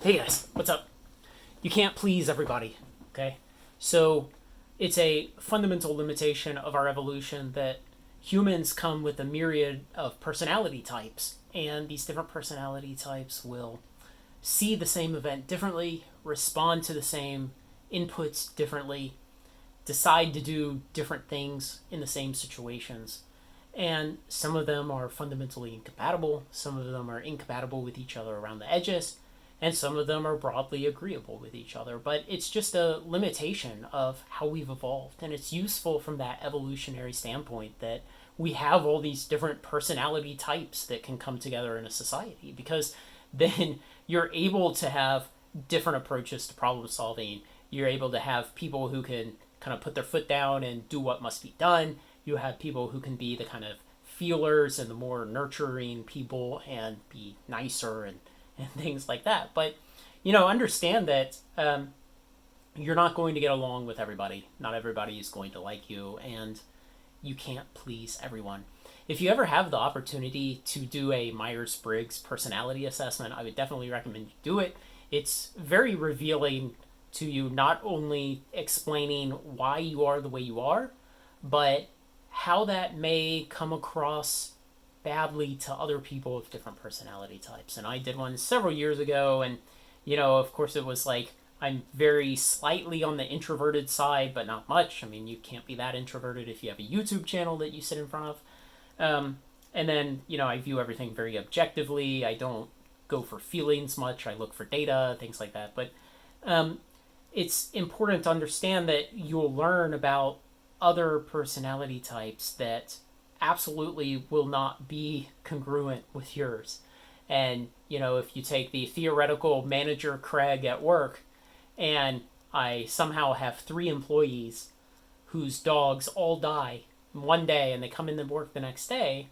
Hey guys, what's up? You can't please everybody, okay? So it's a fundamental limitation of our evolution that humans come with a myriad of personality types, and these different personality types will see the same event differently, respond to the same inputs differently, decide to do different things in the same situations. And some of them are fundamentally incompatible, some of them are incompatible with each other around the edges, and some of them are broadly agreeable with each other. But it's just a limitation of how we've evolved. And it's useful from that evolutionary standpoint that we have all these different personality types that can come together in a society, because then you're able to have different approaches to problem solving. You're able to have people who can kind of put their foot down and do what must be done. You have people who can be the kind of feelers and the more nurturing people and be nicer and things like that. But, understand that you're not going to get along with everybody. Not everybody is going to like you, and you can't please everyone. If you ever have the opportunity to do a Myers-Briggs personality assessment, I would definitely recommend you do it. It's very revealing to you, not only explaining why you are the way you are, but how that may come across badly to other people with different personality types. And I did one several years ago, and of course it was like I'm very slightly on the introverted side, but not much. I mean, you can't be that introverted if you have a YouTube channel that you sit in front of. And then, I view everything very objectively. I don't go for feelings much. I look for data, things like that. But it's important to understand that you'll learn about other personality types that absolutely will not be congruent with yours. And, if you take the theoretical manager Craig at work, and I somehow have 3 employees whose dogs all die one day and they come in to work the next day,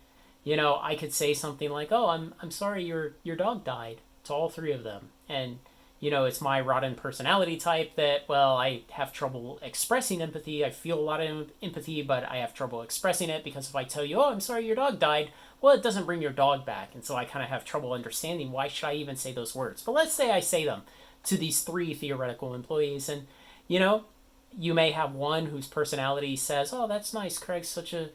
I could say something like, "Oh, I'm sorry your dog died," to all 3 of them. And it's my rotten personality type that, well, I have trouble expressing empathy. I feel a lot of empathy, but I have trouble expressing it because if I tell you, "Oh, I'm sorry your dog died," well, it doesn't bring your dog back. And so I kind of have trouble understanding why should I even say those words. But let's say I say them to these 3 theoretical employees, and you may have one whose personality says, "Oh, that's nice. Craig's such a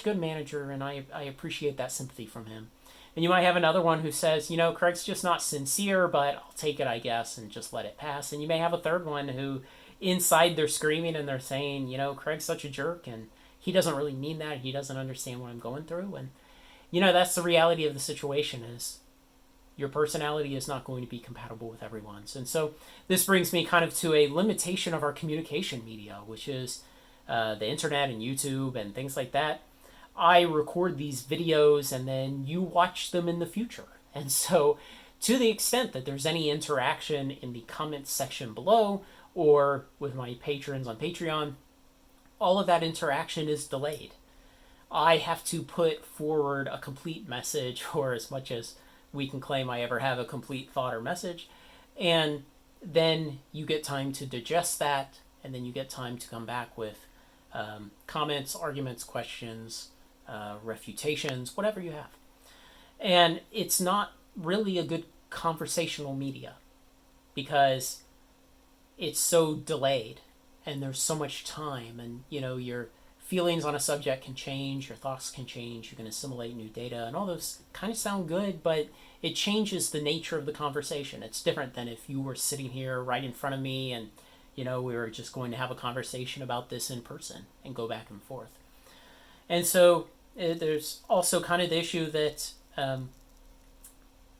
good manager, and I appreciate that sympathy from him." And you might have another one who says, "Craig's just not sincere, but I'll take it, I guess, and just let it pass." And you may have a third one who, inside, they're screaming and they're saying, "Craig's such a jerk, and he doesn't really mean that. He doesn't understand what I'm going through." And, that's the reality of the situation is your personality is not going to be compatible with everyone's. And so this brings me kind of to a limitation of our communication media, which is the internet and YouTube and things like that. I record these videos and then you watch them in the future. And so to the extent that there's any interaction in the comments section below or with my patrons on Patreon, all of that interaction is delayed. I have to put forward a complete message, or as much as we can claim I ever have a complete thought or message, and then you get time to digest that, and then you get time to come back with comments, arguments, questions, refutations, whatever you have. And it's not really a good conversational media because it's so delayed and there's so much time, and your feelings on a subject can change, your thoughts can change, you can assimilate new data, and all those kind of sound good, but it changes the nature of the conversation. It's different than if you were sitting here right in front of me and we were just going to have a conversation about this in person and go back and forth. And so there's also kind of the issue that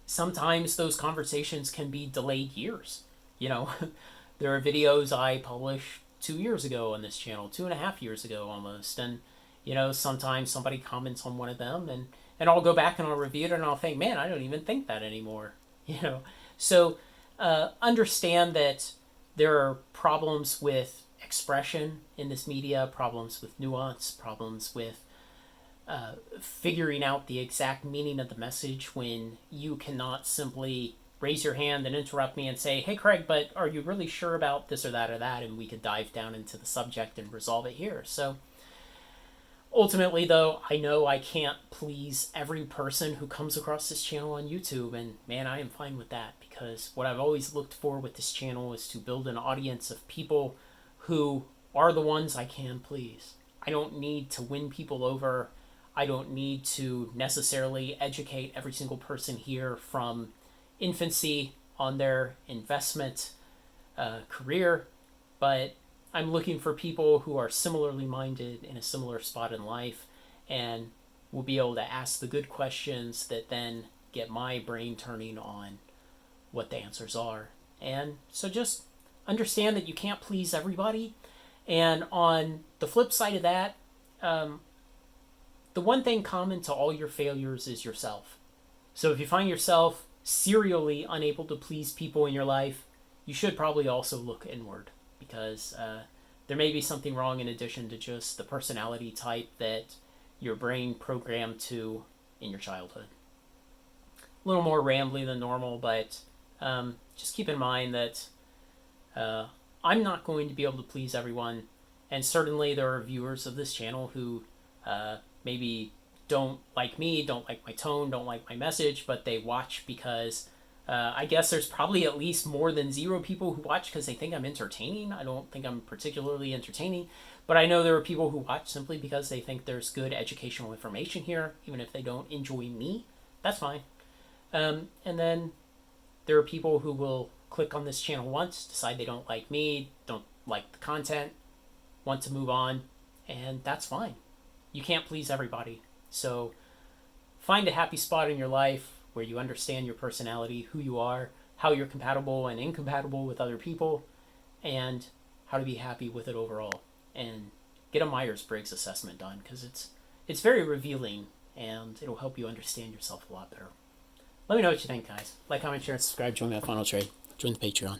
sometimes those conversations can be delayed years. There are videos I published 2 years ago on this channel, 2.5 years ago almost, and sometimes somebody comments on one of them, and I'll go back and I'll review it and I'll think, man, I don't even think that anymore. So understand that there are problems with expression in this media, problems with nuance, problems with figuring out the exact meaning of the message when you cannot simply raise your hand and interrupt me and say, "Hey, Craig, but are you really sure about this or that or that?" And we could dive down into the subject and resolve it here. So ultimately, though, I know I can't please every person who comes across this channel on YouTube, and man, I am fine with that because because what I've always looked for with this channel is to build an audience of people who are the ones I can please. I don't need to win people over. I don't need to necessarily educate every single person here from infancy on their investment career, but I'm looking for people who are similarly minded in a similar spot in life and will be able to ask the good questions that then get my brain turning on what the answers are. And so just understand that you can't please everybody. And on the flip side of that, the one thing common to all your failures is yourself. So if you find yourself serially unable to please people in your life, you should probably also look inward, because there may be something wrong in addition to just the personality type that your brain programmed to in your childhood. A little more rambly than normal, but just keep in mind that I'm not going to be able to please everyone, and certainly there are viewers of this channel who maybe don't like me, don't like my tone, don't like my message, but they watch because I guess there's probably at least more than 0 people who watch because they think I'm entertaining. I don't think I'm particularly entertaining, but I know there are people who watch simply because they think there's good educational information here, even if they don't enjoy me. That's fine. And then there are people who will click on this channel once, decide they don't like me, don't like the content, want to move on, and that's fine. You can't please everybody. So find a happy spot in your life where you understand your personality, who you are, how you're compatible and incompatible with other people, and how to be happy with it overall. And get a Myers-Briggs assessment done, because it's very revealing and it'll help you understand yourself a lot better. Let me know what you think, guys. Like, comment, share, and subscribe. Join me on Final Trade. Join the Patreon.